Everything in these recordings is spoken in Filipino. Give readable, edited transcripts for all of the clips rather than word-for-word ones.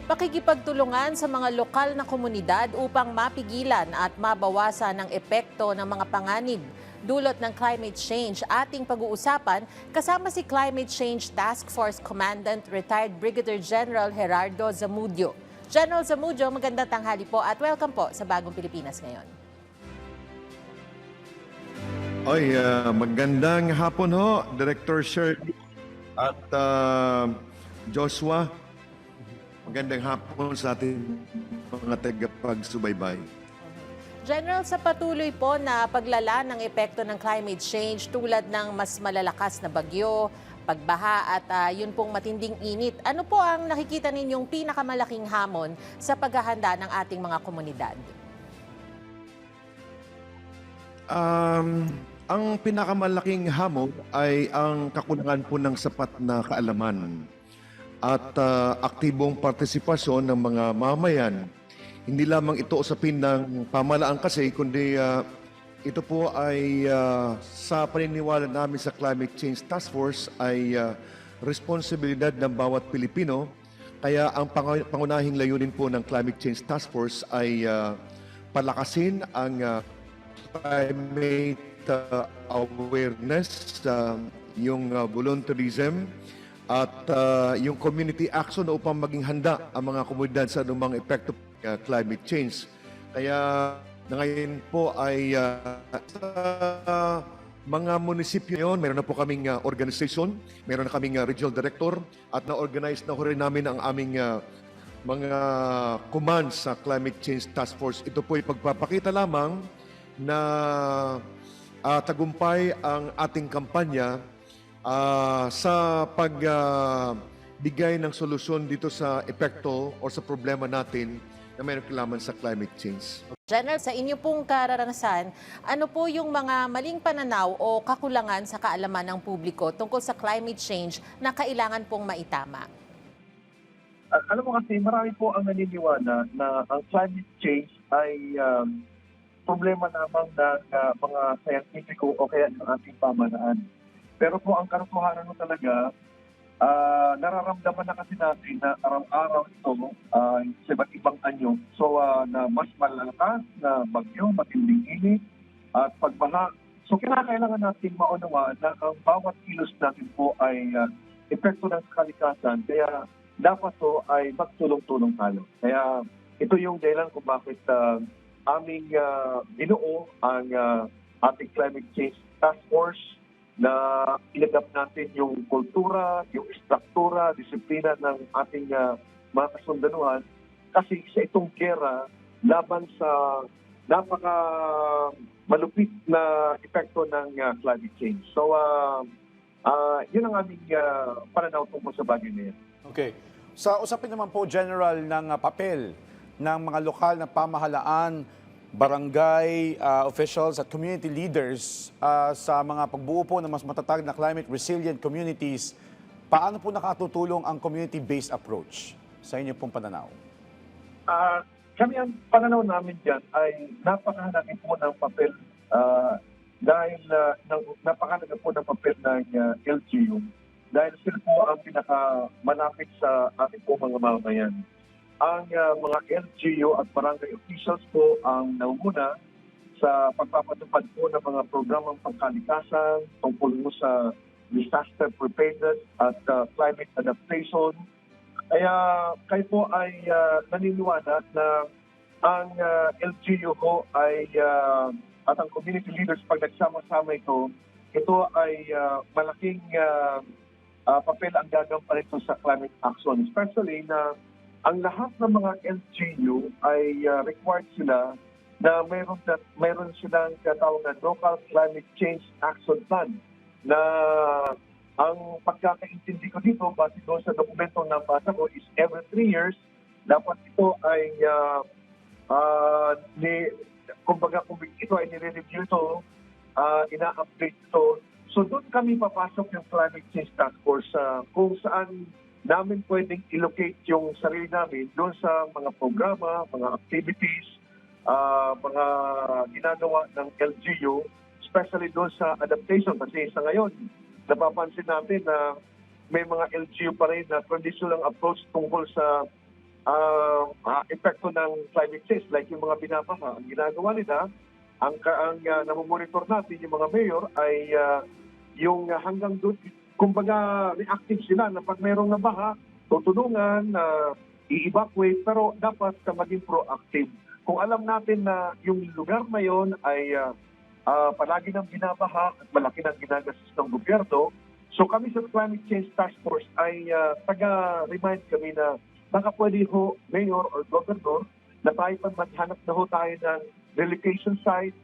Pakikipagtulungan sa mga lokal na komunidad upang mapigilan at mabawasan ang epekto ng mga panganib dulot ng climate change. Ating pag-uusapan kasama si Climate Change Task Force Commandant Retired Brigadier General Gerardo Zamudio. General Zamudio, magandang tanghali po at welcome po sa Bagong Pilipinas Ngayon. Magandang hapon ho, Director Shirley at Joshua. Magandang hapon sa ating mga tagapagsubaybay. General, sa patuloy po na paglala ng epekto ng climate change tulad ng mas malalakas na bagyo, pagbaha at yun pong matinding init, ano po ang nakikita ninyong pinakamalaking hamon sa paghahanda ng ating mga komunidad? Ang pinakamalaking hamon ay ang kakulangan po ng sapat na kaalaman at aktibong partisipasyon ng mga mamayan. Hindi lamang ito usapin ng pamahalaan kasi, kundi ito po ay sa paniniwala namin sa Climate Change Task Force ay responsibilidad ng bawat Pilipino. Kaya ang pangunahing layunin po ng Climate Change Task Force ay palakasin ang climate awareness, yung volunteerism at yung community action upang maging handa ang mga komunidad sa anumang epekto ng climate change. Kaya ngayon po ay sa mga munisipyo ngayon, meron na po kaming organization, meron na kaming regional director at na-organize na rin namin ang aming mga commands sa Climate Change Task Force. Ito po ay pagpapakita lamang na tagumpay ang ating kampanya sa pagbigay ng solusyon dito sa epekto o sa problema natin na mayroong kinalaman sa climate change. General, sa inyo pong karanasan, ano po yung mga maling pananaw o kakulangan sa kaalaman ng publiko tungkol sa climate change na kailangan pong maitama? Alam mo kasi marami po ang naniniwala na ang climate change ay problema lamang ng mga scientifico o kaya ng ating pamahalaan. Pero po ang katotohanan mo talaga, nararamdaman na kasi natin na araw-araw ito sa iba't ibang anyo. So na mas malalakas na bagyo, matinding init at pagbaha. So kinakailangan natin maunawaan na ang bawat kilos natin po ay epekto ng kalikasan. Kaya dapat to ay magtulong-tulong tayo. Kaya ito yung dahilan kung bakit aming binuo ang ating Climate Change Task Force na ilagap natin yung kultura, yung struktura, disiplina ng ating mga kasundaluhan kasi sa itong gera laban sa napaka malupit na epekto ng climate change. So, yun ang aming pananaw tungkol sa bagay na yan. Okay. Sa usapin naman po, General, ng papel ng mga lokal na pamahalaan, barangay officials at community leaders sa mga pagbuo po ng mas matatag na climate resilient communities, paano po nakatutulong ang community-based approach sa inyo pong pananaw? Kami ang pananaw namin dyan ay napakahalaga po ng papel dahil napakahalaga po ng papel ng LGU dahil sila po ang pinakamalapit sa ating po mga mamamayan. Ang mga LGU at barangay officials po ang nauna sa pagpapatupad po ng mga programang pangkalikasan tungkol mo sa disaster preparedness at climate adaptation. Kaya kayo po ay naniniwala na ang LGU ho ay at ang community leaders pag nagsama-sama ito ay malaking papel ang gagampanin ito sa climate action. Especially na ang lahat ng mga LGU ay required sila na mayroon silang katawag na Local Climate Change Action Plan na ang pagkakaintindi ko dito, base doon sa dokumento na basa ko, is every 3 years, dapat ito ay kumbaga kung ito ay nire-review ito, ina-update ito. So doon kami papasok yung Climate Change Task Force kung saan namin pwedeng i-locate yung sarili namin doon sa mga programa, mga activities, mga ginagawa ng LGU, especially doon sa adaptation. Kasi sa ngayon, napapansin natin na may mga LGU pa rin na traditional approach tungkol sa epekto ng climate change like yung mga binabaha. Ang ginagawa nila, ang namomonitor natin yung mga mayor ay yung hanggang doon, kumbaga reactive sila na pag mayroong nabaha, tutulungan, i-evacuate, pero dapat maging proactive. Kung alam natin na yung lugar na yon ay palagi nang binabaha at malaki nang ginagastos ng gobyerno, so kami sa Climate Change Task Force ay taga-remind kami na baka pwede ho, mayor or governor, na tayo pa maghanap na ho tayo ng relocation site,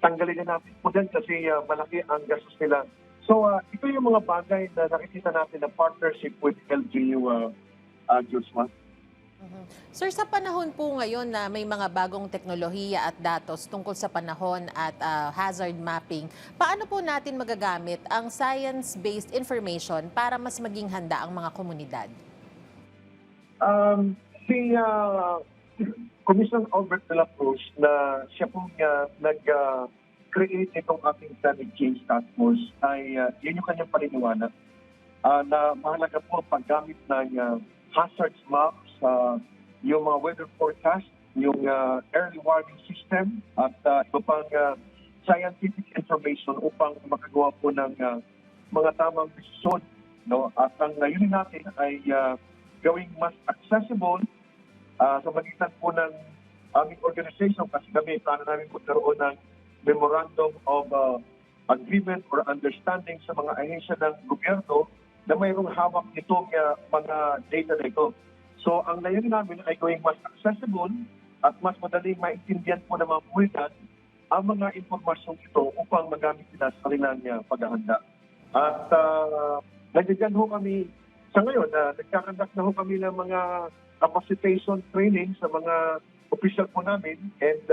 tanggalin na natin po din kasi malaki ang gastos nila. So ito yung mga bagay na nakikita natin na partnership with LGU, Joshua. Sir, sa panahon po ngayon na may mga bagong teknolohiya at datos tungkol sa panahon at hazard mapping, paano po natin magagamit ang science-based information para mas maging handa ang mga komunidad? Si Commissioner Albert de la Cruz na siya po nag-create itong ating climate change task force ay yun yung kanyang paniniwala na mahalaga po ang paggamit ng hazards maps, yung mga weather forecast, yung early warning system at iba pang scientific information upang makagawa po ng mga tamang desisyon. No? At ang layunin natin ay gawing mas accessible sa magitan po ng aming organization kasi kami plano namin magkaroon ng memorandum of agreement or understanding sa mga ahensya ng gobyerno na mayroong hawak nitong mga data na ito. So ang layunin namin ay gawing mas accessible at mas madaling maintindihan po ng mga komunidad ang mga impormasyong ito upang magamit nila sa kanilang paghahanda. At nandiyan ho kami sa ngayon, nagkakandak na ho kami ng mga capacitation training sa mga official po namin and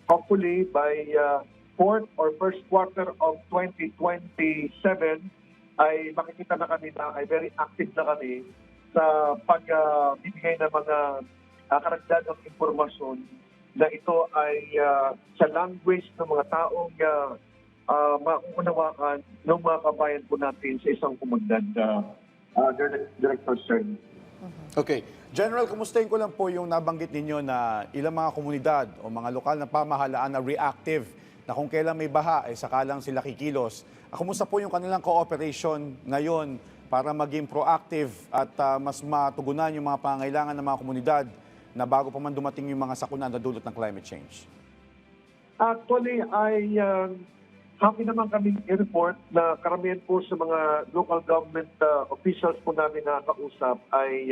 hopefully by fourth or first quarter of 2027 ay makikita na kami na ay very active na kami sa pagbibigay ng mga karagdagang impormasyon na ito ay sa language ng mga taong mauunawaan ng mga kabayan po natin sa isang komunidad, Director Stern. Okay. General, kumustahin ko lang po yung nabanggit ninyo na ilang mga komunidad o mga lokal na pamahalaan na reactive na kung kailan may baha, ay sakalang sila kikilos. Kumusta po yung kanilang cooperation ngayon para maging proactive at mas matugunan yung mga pangangailangan ng mga komunidad na bago pa man dumating yung mga sakuna na dulot ng climate change? Actually, ay happy naman kami i-report na karamihan po sa mga local government officials po namin na kausap ay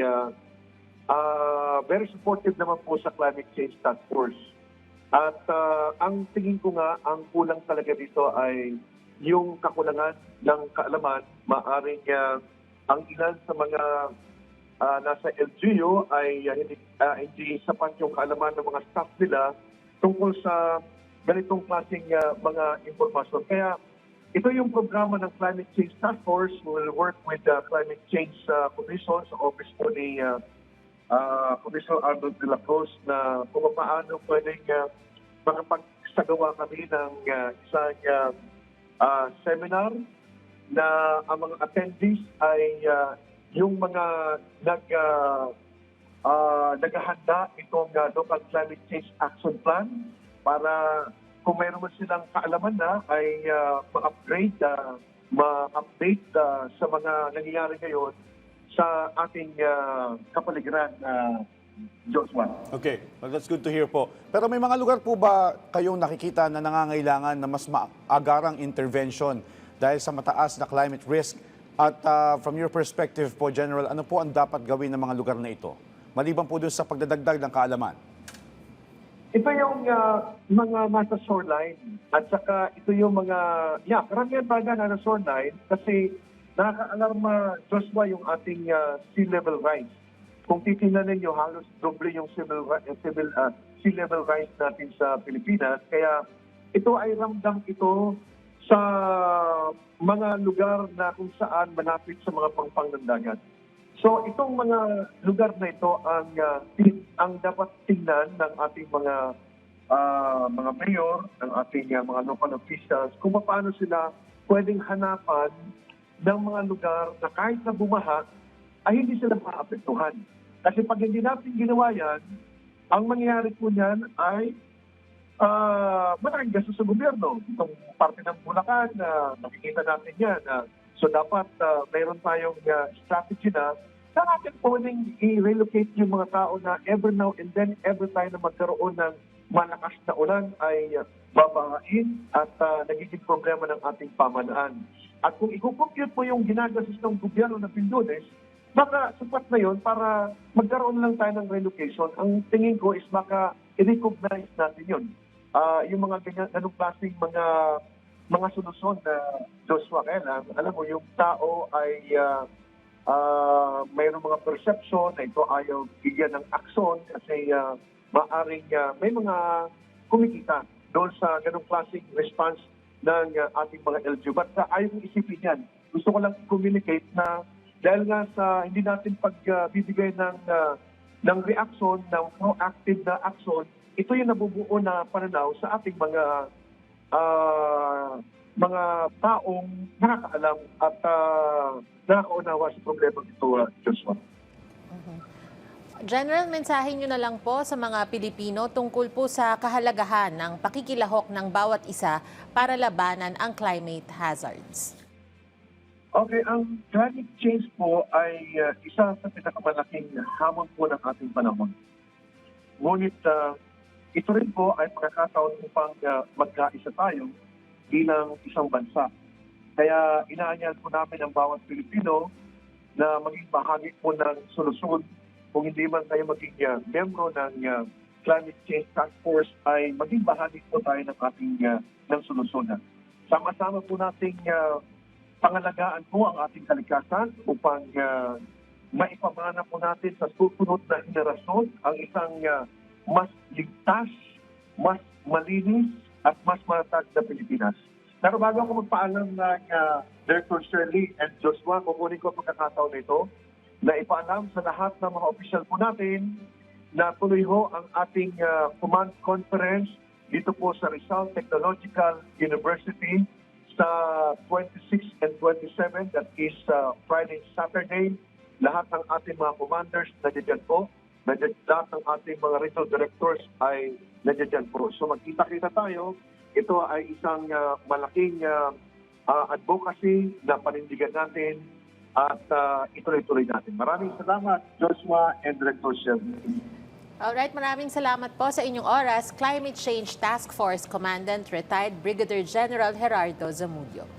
very supportive naman po sa Climate Change Task Force. At ang tingin ko nga, ang kulang talaga dito ay yung kakulangan ng kaalaman. Maaring ang ilan sa mga nasa LGU ay hindi sapat yung kaalaman ng mga staff nila tungkol sa ganitong klaseng mga informasyon. Kaya ito yung programa ng Climate Change Task Force. We will work with the Climate Change Commission sa office po ni Commissioner Albert de la Cruz na kung paano pwedeng makapagsagawa kami ng isang seminar na ang mga attendees ay yung mga naghahanda itong local climate change action plan para kung mayroon man silang kaalaman na ay ma-upgrade, ma-update sa mga nangyayari ngayon sa ating kapaligiran, Joshua. Okay, well, that's good to hear po. Pero may mga lugar po ba kayong nakikita na nangangailangan na mas maagarang intervention dahil sa mataas na climate risk? At from your perspective po, General, ano po ang dapat gawin ng mga lugar na ito? Maliban po dun sa pagdadagdag ng kaalaman. Ito yung mga nasa shoreline at saka ito yung mga, karamihan talaga na nasa shoreline kasi nakaka-alarma, Joshua, yung ating sea level rise. Kung titingnan ninyo, halos doble yung sea level rise natin sa Pilipinas. Kaya ito ay ramdam ito sa mga lugar na kung saan malapit sa mga pangpang ng dagat. So itong mga lugar na ito ang dapat tingnan ng ating mga mayor, ng ating mga local officials, kung paano sila pwedeng hanapan ng mga lugar na kahit na bumaha, ay hindi sila maapektuhan. Kasi pag hindi natin ginawa yan, Ang mangyayari po niyan ay malaking gastos sa gobyerno. Itong parte ng Bulacan, nakikita natin yan. So dapat mayroon tayong strategy na natin pwedeng i-relocate yung mga tao na every now and then, every time na magkaroon ng malakas na ulan ay babahain at nagiging problema ng ating pamahalaan. At kung i-compute po yung ginagastos ng gobyerno ng Pindones, baka sapat na yun para magkaroon lang tayo ng relocation. Ang tingin ko is baka i-recognize natin yun. Yung mga ganong klaseng mga solusyon na Joshua, kailan, alam mo, yung tao ay mayroong mga perception na ito ayaw bigyan ng aksyon kasi maaring may mga kumikita doon sa ganong klaseng response ng ating mga LGU. But ayaw isipin yan. Gusto ko lang i-communicate na dahil nga sa hindi natin pagbibigay ng reaction, ng proactive na action, ito yung nabubuo na pananaw sa ating mga taong nakakaalam at nakakaunawa sa problema ito, Joshua. General, mensahe nyo na lang po sa mga Pilipino tungkol po sa kahalagahan ng pakikilahok ng bawat isa para labanan ang climate hazards. Okay, ang climate change po ay isa sa pinakamalaking hamon po ng ating panahon. Ngunit ito rin po ay pagkakataon upang magkaisa tayo bilang isang bansa. Kaya inaanyal po namin ang bawat Pilipino na maging bahagi po ng solusyon. Kung hindi man tayo maging membro ng Climate Change Task Force, ay maging bahagi po tayo ng ating ng solusyon. Sama-sama po nating pangalagaan po ang ating kalikasan upang maipamana po natin sa susunod na henerasyon ang isang mas ligtas, mas malinis at mas matatag na Pilipinas. Pero bago ako magpaalam ng Director Shirley and Joshua, kukunin ko ang pagkakataon na ito na ipaalam sa lahat ng mga opisyal po natin na tuloy ho ang ating command conference dito po sa Rizal Technological University sa 26 and 27, that is Friday, Saturday. Lahat ng ating mga commanders nandiyan po. Lahat ng ating mga regional directors ay nandiyan po. So magkita-kita tayo. Ito ay isang malaking advocacy na panindigan natin at ituloy-tuloy natin. Maraming salamat, Joshua and Director Shelby. Alright, maraming salamat po sa inyong oras. Climate Change Task Force Commandant Retired Brigadier General Gerardo Zamudio.